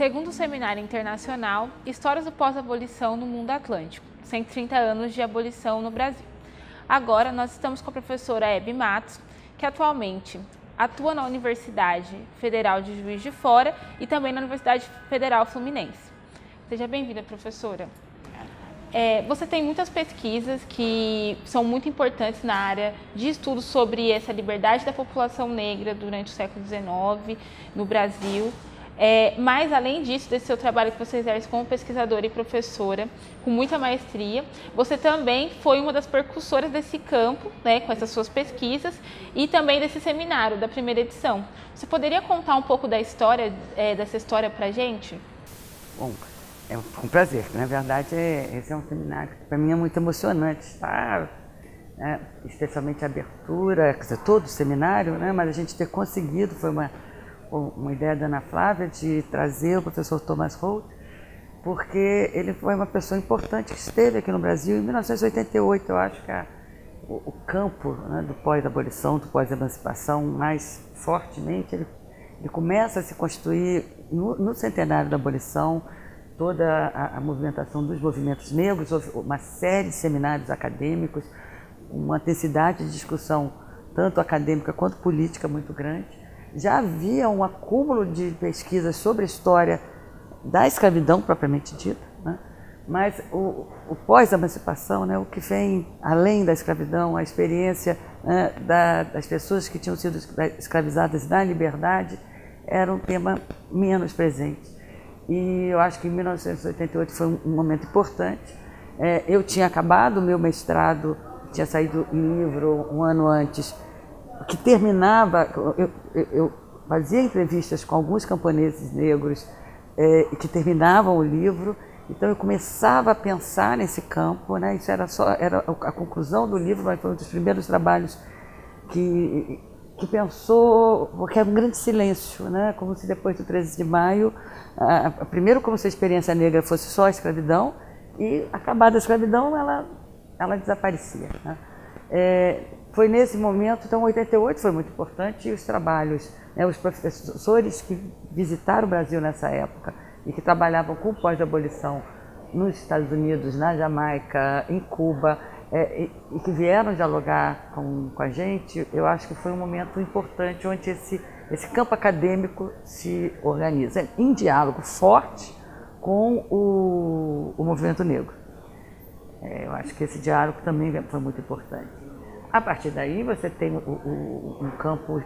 segundo Seminário Internacional Histórias do Pós-Abolição no Mundo Atlântico, 130 anos de abolição no Brasil. Agora nós estamos com a professora Hebe Matos, que atualmente atua na Universidade Federal de Juiz de Fora e também na Universidade Federal Fluminense. Seja bem-vinda, professora. Você tem muitas pesquisas que são muito importantes na área de estudo sobre essa liberdade da população negra durante o século XIX no Brasil. Mas, além disso, desse seu trabalho que você exerce como pesquisadora e professora, com muita maestria, você também foi uma das percussoras desse campo, né, com essas suas pesquisas, e também desse seminário, da primeira edição. Você poderia contar um pouco da história, dessa história para a gente? Bom, é um prazer. Na verdade, esse é um seminário que para mim é muito emocionante estar, né, especialmente a abertura, quer dizer, todo o seminário, né, mas a gente ter conseguido, foi uma ideia da Ana Flávia de trazer o professor Thomas Holt, porque ele foi uma pessoa importante que esteve aqui no Brasil em 1988. Eu acho que o campo, né, do pós-abolição, do pós-emancipação, mais fortemente, ele começa a se constituir no centenário da abolição. Toda a movimentação dos movimentos negros, houve uma série de seminários acadêmicos, uma intensidade de discussão, tanto acadêmica quanto política, muito grande. Já havia um acúmulo de pesquisas sobre a história da escravidão, propriamente dita, né? Mas o pós-emancipação, né, o que vem além da escravidão, a experiência, né, das pessoas que tinham sido escravizadas na liberdade, era um tema menos presente. E eu acho que em 1988 foi um momento importante. Eu tinha acabado o meu mestrado, tinha saído um livro um ano antes, que terminava, eu fazia entrevistas com alguns camponeses negros que terminavam o livro, então eu começava a pensar nesse campo, né? Isso era a conclusão do livro, mas foi um dos primeiros trabalhos que pensou, porque era um grande silêncio, né? Como se depois do 13 de maio, primeiro como se a experiência negra fosse só a escravidão, e acabada a escravidão, ela desaparecia, né? Foi nesse momento, então 88 foi muito importante, e os trabalhos, né, os professores que visitaram o Brasil nessa época e que trabalhavam com pós-abolição nos Estados Unidos, na Jamaica, em Cuba, e que vieram dialogar com a gente, eu acho que foi um momento importante onde esse campo acadêmico se organiza em diálogo forte com o movimento negro. Eu acho que esse diálogo também foi muito importante. A partir daí você tem um campo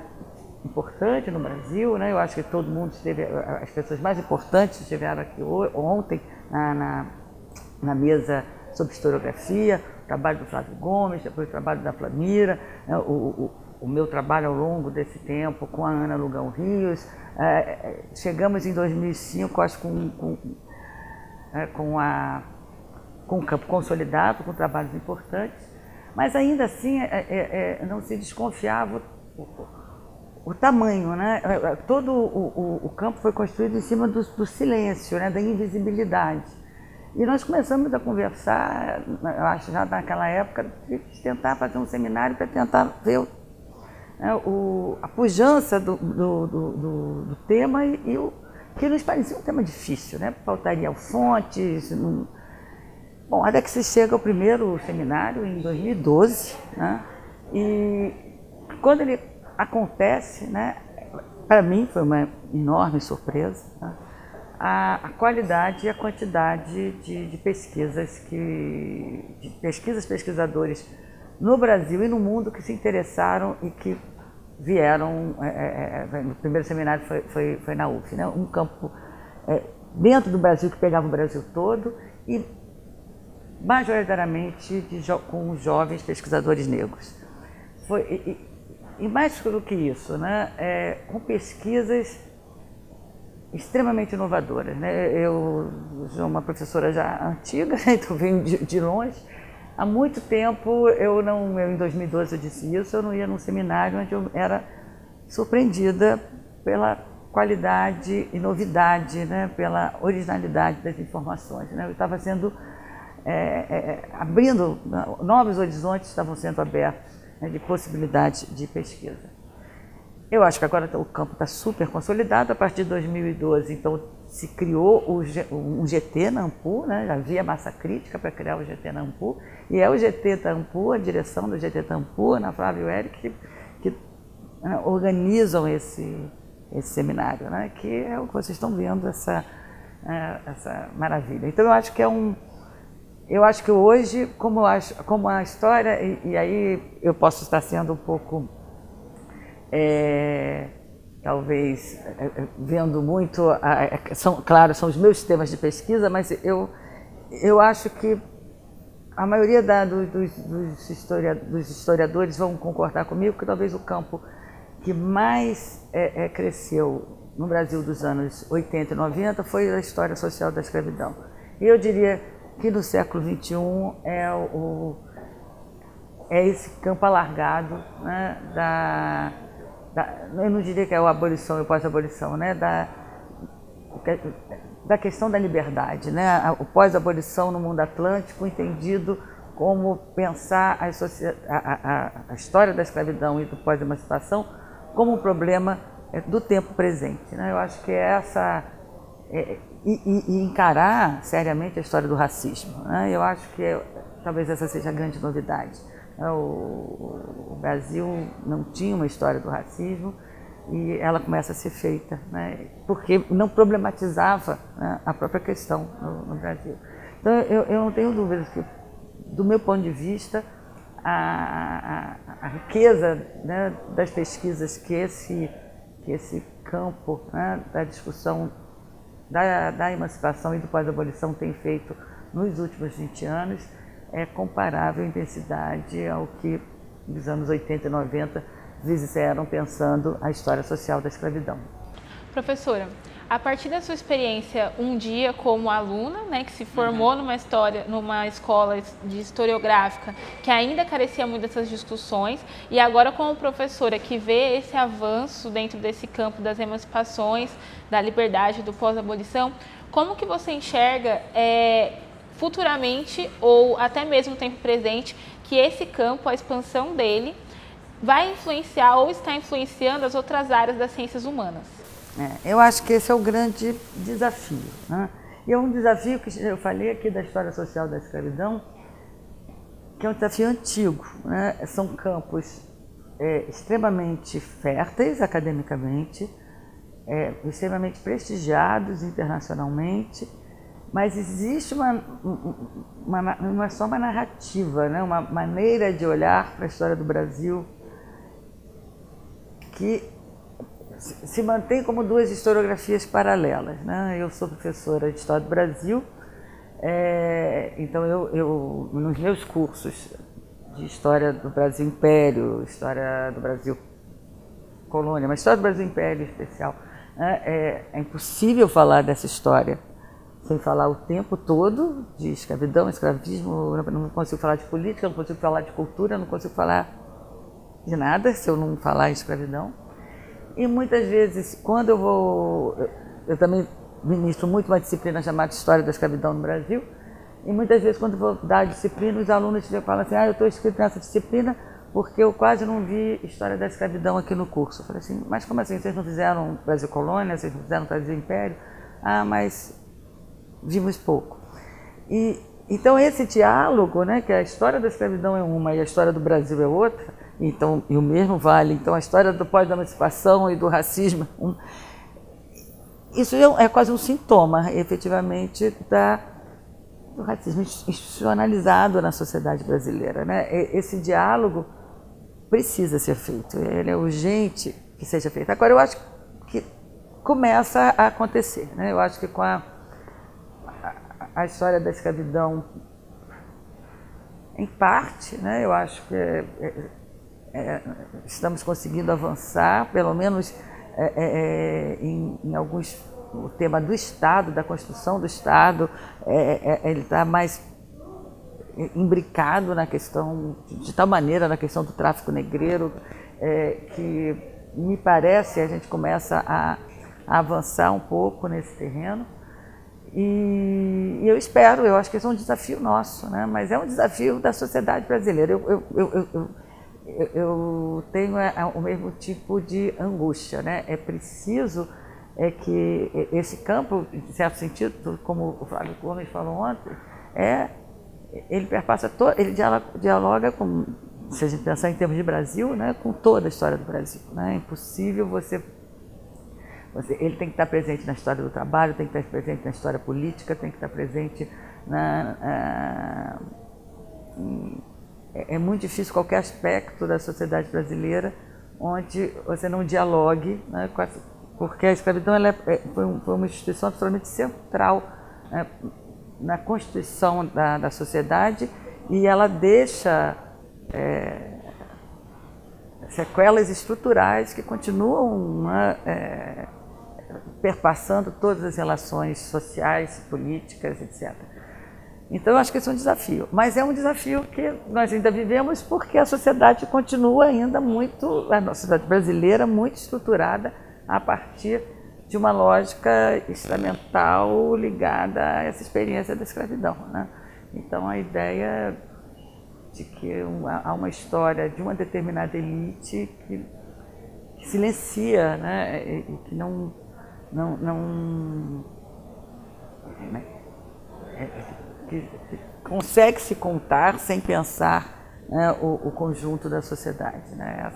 importante no Brasil, né? Eu acho que todo mundo esteve, as pessoas mais importantes estiveram aqui ontem na mesa sobre historiografia, o trabalho do Flávio Gomes, depois o trabalho da Flamira, né? O meu trabalho ao longo desse tempo com a Ana Lugão Rios. Chegamos em 2005, acho, com um campo consolidado, com trabalhos importantes, mas ainda assim não se desconfiava o tamanho, né? Todo o campo foi construído em cima do silêncio, né? Da invisibilidade. E nós começamos a conversar, eu acho já naquela época, de tentar fazer um seminário para tentar ver a pujança do tema e o que nos parecia um tema difícil, né? Faltaria fontes. Bom, até que se chega ao primeiro seminário em 2012, né? E quando ele acontece, né, para mim foi uma enorme surpresa, né? A qualidade e a quantidade de pesquisadores no Brasil e no mundo que se interessaram e que vieram. No primeiro seminário foi na UF, né? Um campo dentro do Brasil que pegava o Brasil todo e majoritariamente com jovens pesquisadores negros. E mais do que isso, né, com pesquisas extremamente inovadoras, né? Eu sou uma professora já antiga, então venho de longe. Há muito tempo, em 2012 eu disse isso, eu não ia num seminário onde eu era surpreendida pela qualidade e novidade, né, pela originalidade das informações, né? Eu estava sendo abrindo, novos horizontes estavam sendo abertos, né, de possibilidade de pesquisa. Eu acho que agora o campo está super consolidado. A partir de 2012, então, se criou um GT na ANPU, né? Havia massa crítica para criar o GT na ANPU, e é o GT da ANPU, a direção do GT da ANPU, Ana Flávia e o Eric, que organizam esse seminário, né? Que é o que vocês estão vendo, essa maravilha. Então eu acho que eu acho que hoje, como a história, e aí eu posso estar sendo um pouco, talvez, vendo muito, claro, são os meus temas de pesquisa, mas eu acho que a maioria dos historiadores vão concordar comigo que talvez o campo que mais cresceu no Brasil dos anos 80 e 90 foi a história social da escravidão. E eu diria que no século XXI é esse campo alargado, né, eu não diria que é a abolição e pós-abolição, né, da questão da liberdade, né, o pós-abolição no mundo atlântico entendido como pensar a história da escravidão e do pós-emancipação como um problema do tempo presente, né? Eu acho que e encarar seriamente a história do racismo, né? Eu acho que talvez essa seja a grande novidade. O Brasil não tinha uma história do racismo e ela começa a ser feita, né? Porque não problematizava, né, a própria questão no Brasil. Então eu não tenho dúvidas que, do meu ponto de vista, a riqueza, né, das pesquisas que esse campo, né, da discussão da emancipação e do pós-abolição tem feito nos últimos 20 anos é comparável em intensidade ao que nos anos 80 e 90 fizeram pensando a história social da escravidão. Professora, a partir da sua experiência um dia como aluna, né, que se formou numa escola de historiográfica que ainda carecia muito dessas discussões, e agora como professora que vê esse avanço dentro desse campo das emancipações, da liberdade, do pós-abolição, como que você enxerga futuramente ou até mesmo no tempo presente que esse campo, a expansão dele, vai influenciar ou está influenciando as outras áreas das ciências humanas? Eu acho que esse é o grande desafio, né? E é um desafio que eu falei aqui da história social da escravidão, que é um desafio antigo, né? São campos extremamente férteis academicamente, extremamente prestigiados internacionalmente, mas existe não é só uma narrativa, né? Uma maneira de olhar para a história do Brasil que se mantém como duas historiografias paralelas, né? Eu sou professora de História do Brasil, então eu nos meus cursos de História do Brasil Império, História do Brasil Colônia, mas História do Brasil Império em especial, né? É impossível falar dessa história sem falar o tempo todo de escravidão, escravismo. Eu não consigo falar de política, não consigo falar de cultura, não consigo falar de nada se eu não falar em escravidão. E muitas vezes, quando eu também ministro muito uma disciplina chamada História da Escravidão no Brasil, e muitas vezes quando eu vou dar a disciplina, os alunos falam assim, eu estou inscrito nessa disciplina porque eu quase não vi História da Escravidão aqui no curso. Eu falei assim, mas como assim, vocês não fizeram Brasil Colônia, vocês não fizeram Brasil Império? Mas vimos pouco. Então esse diálogo, né, que a história da escravidão é uma e a história do Brasil é outra, então, e o mesmo vale, então a história do pós-emancipação e do racismo, isso é quase um sintoma, efetivamente, do racismo institucionalizado na sociedade brasileira, né? Esse diálogo precisa ser feito, ele é urgente que seja feito. Agora, eu acho que começa a acontecer, né? Eu acho que com a história da escravidão, em parte, né? Eu acho que estamos conseguindo avançar, pelo menos em alguns, o tema do Estado, da construção do Estado, ele está mais imbricado na questão, de tal maneira na questão do tráfico negreiro, que me parece a gente começa a avançar um pouco nesse terreno. E eu espero, eu acho que esse é um desafio nosso, né? Mas é um desafio da sociedade brasileira. Eu tenho o mesmo tipo de angústia, né? É preciso é que esse campo, em certo sentido, como o Flávio Gomes falou ontem, ele perpassa ele dialoga com, se a gente pensar em termos de Brasil, né, com toda a história do Brasil, né? É impossível ele tem que estar presente na história do trabalho, tem que estar presente na história política, tem que estar presente é muito difícil qualquer aspecto da sociedade brasileira onde você não dialogue, né, porque a escravidão foi uma instituição absolutamente central, né, na constituição da sociedade, e ela deixa sequelas estruturais que continuam perpassando todas as relações sociais, políticas, etc. Então, eu acho que esse é um desafio, mas é um desafio que nós ainda vivemos porque a sociedade continua ainda a sociedade brasileira, muito estruturada a partir de uma lógica estamental ligada a essa experiência da escravidão, né? Então, a ideia de que há uma história de uma determinada elite que silencia, né, e que que consegue se contar sem pensar, né, o conjunto da sociedade, né?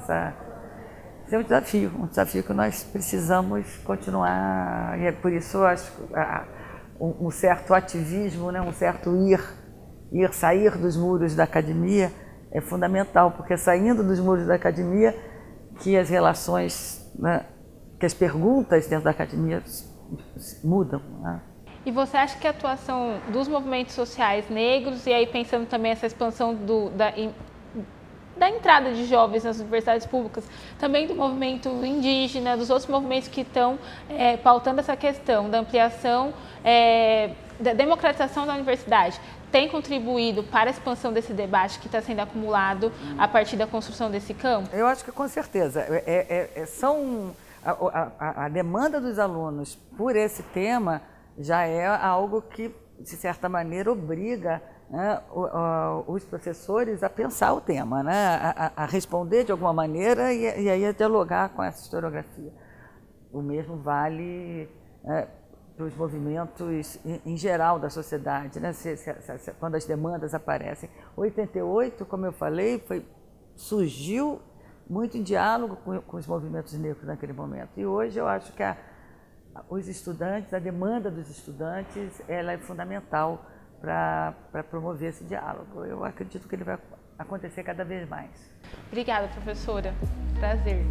Esse é um desafio que nós precisamos continuar, e é por isso eu acho um certo ativismo, né, um certo sair dos muros da academia é fundamental, porque saindo dos muros da academia que as relações, né, que as perguntas dentro da academia mudam, né? E você acha que a atuação dos movimentos sociais negros, e aí pensando também essa expansão da entrada de jovens nas universidades públicas, também do movimento indígena, dos outros movimentos que estão pautando essa questão da ampliação, da democratização da universidade, tem contribuído para a expansão desse debate que está sendo acumulado a partir da construção desse campo? Eu acho que com certeza. A demanda dos alunos por esse tema já é algo que, de certa maneira, obriga, né, os professores a pensar o tema, né, a responder de alguma maneira e aí a dialogar com essa historiografia. O mesmo vale para os movimentos em geral da sociedade, né, quando as demandas aparecem. 88, como eu falei, surgiu muito em diálogo com os movimentos negros naquele momento. E hoje eu acho que os estudantes, a demanda dos estudantes, ela é fundamental para promover esse diálogo. Eu acredito que ele vai acontecer cada vez mais. Obrigada, professora. Prazer.